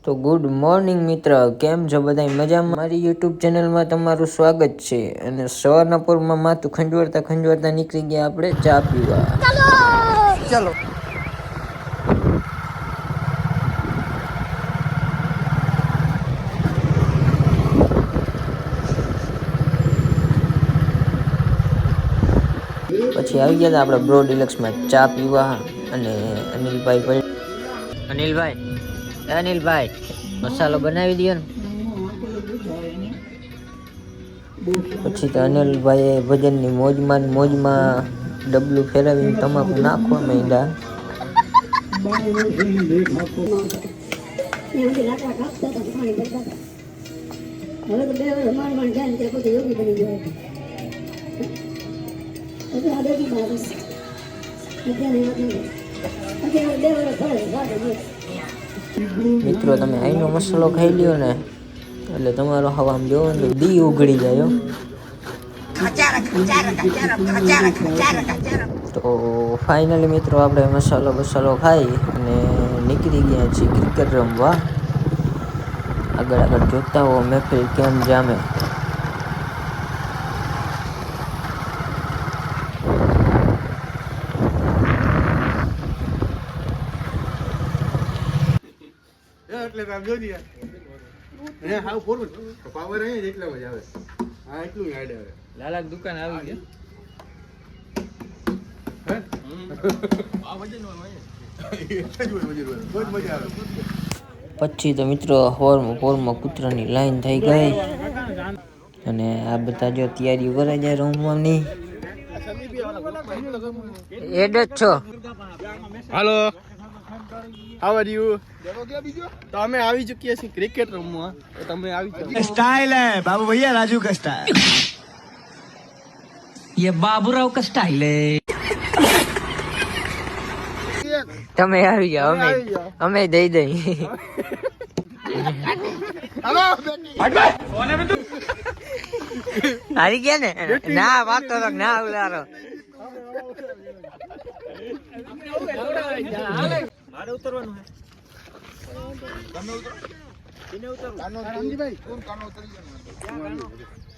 તો good morning મિત્ર, કેમ છો બધા મજામાં? મારી યુટ્યુબ ચેનલમાં તમારું સ્વાગત છે. અને સવારના પોરમાં માથું ખંજવારતા નીકળી ગયા આપણે ચા પીવા. ચલો. પછી આવી ગયા હતા આપણે બ્રો ડિલક્સમાં ચા પીવા. અને અનિલભાઈ મસાલો બનાવી દો ને. પછી તો અનિલભાઈ ભજનની મોજમાં ડબલું ફેરવીને તમાકુ નાખવા માંડ્યા. મિત્રો તમે અહીંનો મસાલો ખાઈ લ્યો ને એટલે તમારો હવા આમ જોવો ને દી ઉઘડી જાય. તો ફાઇનલી મિત્રો આપણે મસાલો ખાઈ અને નીકળી ગયા છીએ ક્રિકેટ રમવા. આગળ જોતા હો મહેફિલ કેમ જામે. એટલે આમ જોઈ લે હાવ ફોરવર્ડ પાવર અહીં જ એટલા જ આવે. હા એટલું યાદ આવે. લાલા દુકાન આવી ગયો. હે આ વજન હોય એટલે જ હોય વજન બહુ મજા આવે. પછી તો મિત્રો હોરમાં કૂતરાની લાઈન થઈ ગઈ અને આ બધા જો તૈયારી કરે જાય રમવાની. એડ જ છો. હાલો, હાઉ આર યુ? તો અમે આવી ચુક્યા છીએ ક્રિકેટ રમવા. તો તમે આવી જાઓ. स्टाइल है बाबू भैया, राजू का स्टाइल. ये बाबूराव का स्टाइल है. તમે આવી જાઓ, અમે દઈ દઈ. હારી ગયા ને? ના વાગતો તો ના ઉલારો. મારે ઉતરવાનું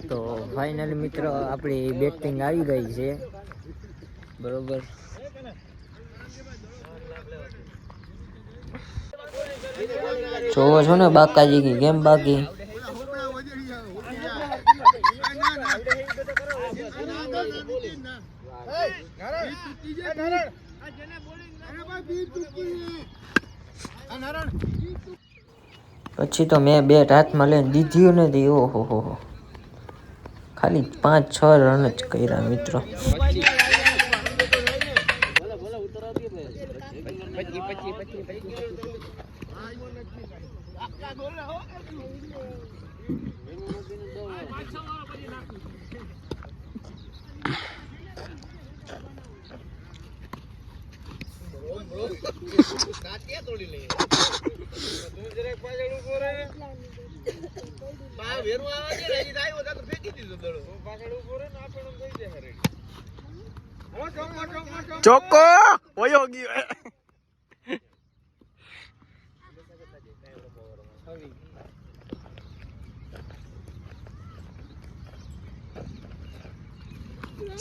તો ફાઇનલી મિત્રો આપણી બેટિંગ આવી ગઈ છે. બરોબર. જોવો છો ને બાકાજી કી ગેમ બાકી. પછી તો મેં બેટ હાથમાં લઈને દીધી નથી. ઓહો હો, ખાલી 5-6 રન જ કર્યા મિત્રો. ચોકો ઓયો ગયો.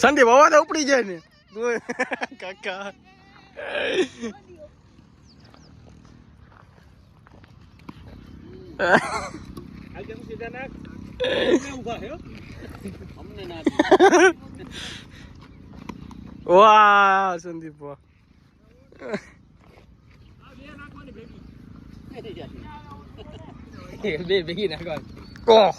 સંદીપ હવા તો ઉપડી જાય ને કાકા. વાહ સંદીપ વાહ. બે ભેગી નાખવા. ઓહ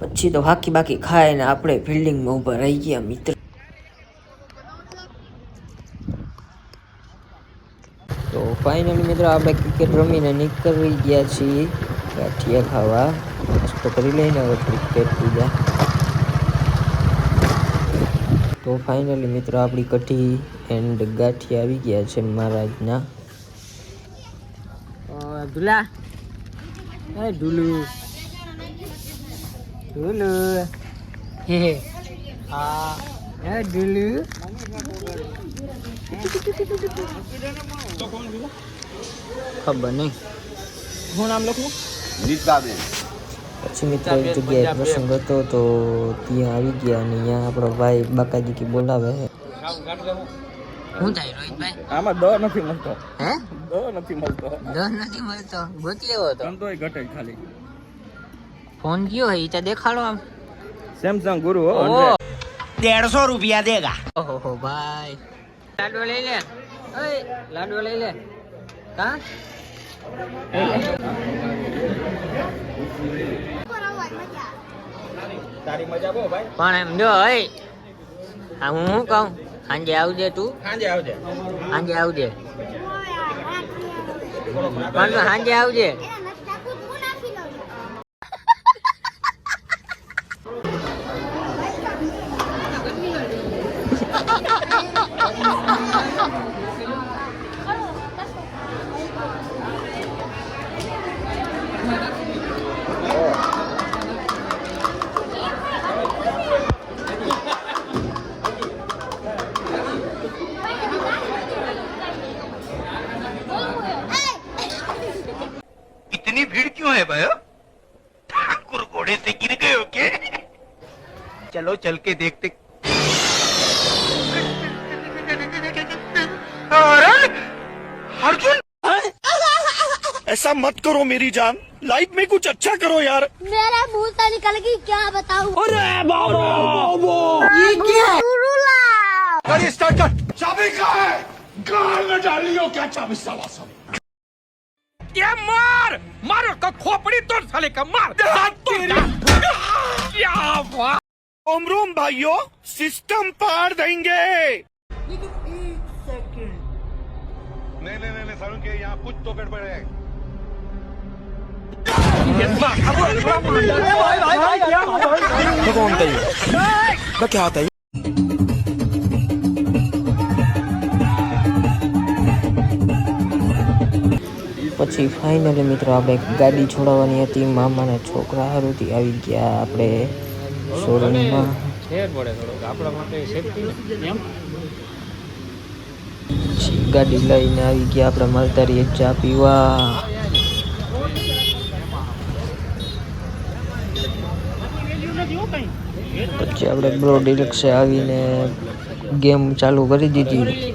પછી તો બાકી ખાય ને આપણે ફિલ્ડિંગમાં ઊભા રહી ગયા મિત્ર. તો ફાઇનલી મિત્રો આપણે ક્રિકેટ રમીને નીકળી ગયા છીએ ગાંઠિયા ખાવા. નાસ્તો કરી લઈને હવે ક્રિકેટ પૂજા. તો ફાઇનલી મિત્રો આપણી કઢી એન્ડ ગાંઠિયા આવી ગયા છે મહારાજના. દુલા એ ઢુલુ ઢુલુ હે હા એ ઢુલુ ખબર નહીં શું નામ લખું? પછી મિત્રો એક જગ્યાએ પ્રસંગ હતો તો ત્યાં આવી ગયા અને અહીંયા આપણો ભાઈ બાકાજી બોલાવે છે. શું થાય રોહિતભાઈ? આમાં દ નથી મળતો. હે દ નથી મળતો. દસ નથી મળતો, ગોતી લેવો તો. ધંધોય ઘટે ખાલી. ફોન કયો હે ઈ તો દેખાડો આમ. સેમસંગ ગુરુ હો, ઓહો 150 रुपया देगा. ઓહો ભાઈ, લાડવો લઈ લે. ઓય લાડવો લઈ લે. કા તારી મજા બહુ ભાઈ. પણ એમ જો હે આ હું શું કહું, સાંજે આવજે તું. સાંજે આવજે. સાંજે આવજે પણ તું સાંજે આવજે. इतनी भीड़ क्यों है भाई? ठाकुर घोड़े से गिर गए हो क्या? चलो चल के देखते. अर्जुन ऐसा मत करो मेरी जान, लाइफ में कुछ अच्छा करो यार. मेरे मुंह से निकल गई क्या बताऊं? गाड़ी स्टार्ट कर. चाबी कहाँ है? कार में डाल लियो क्या चाबी साला सब. ये मार मार उसका खोपड़ी तोड़ साले का मार. क्या बात. ओम रूम भाइयों, सिस्टम पार देंगे. नहीं सारुण के यहाँ कुछ तो गड़बड़ है. क्या होता है? પછી ફાઇનલી મિત્રો આપણે ગાડી છોડાવવાની હતી, મામાના છોકરા હારુથી આવી ગયા આપણે શોરૂમમાં. ફેર પડે થોડોક આપણા માટે સેફટી એમ. પછી ગાડી લઈને આવી ગયા આપણે માલધારીએ ચા પીવા. પછી આપણે બ્રો ડિલક્સે આવીને ગેમ ચાલુ કરી દીધી.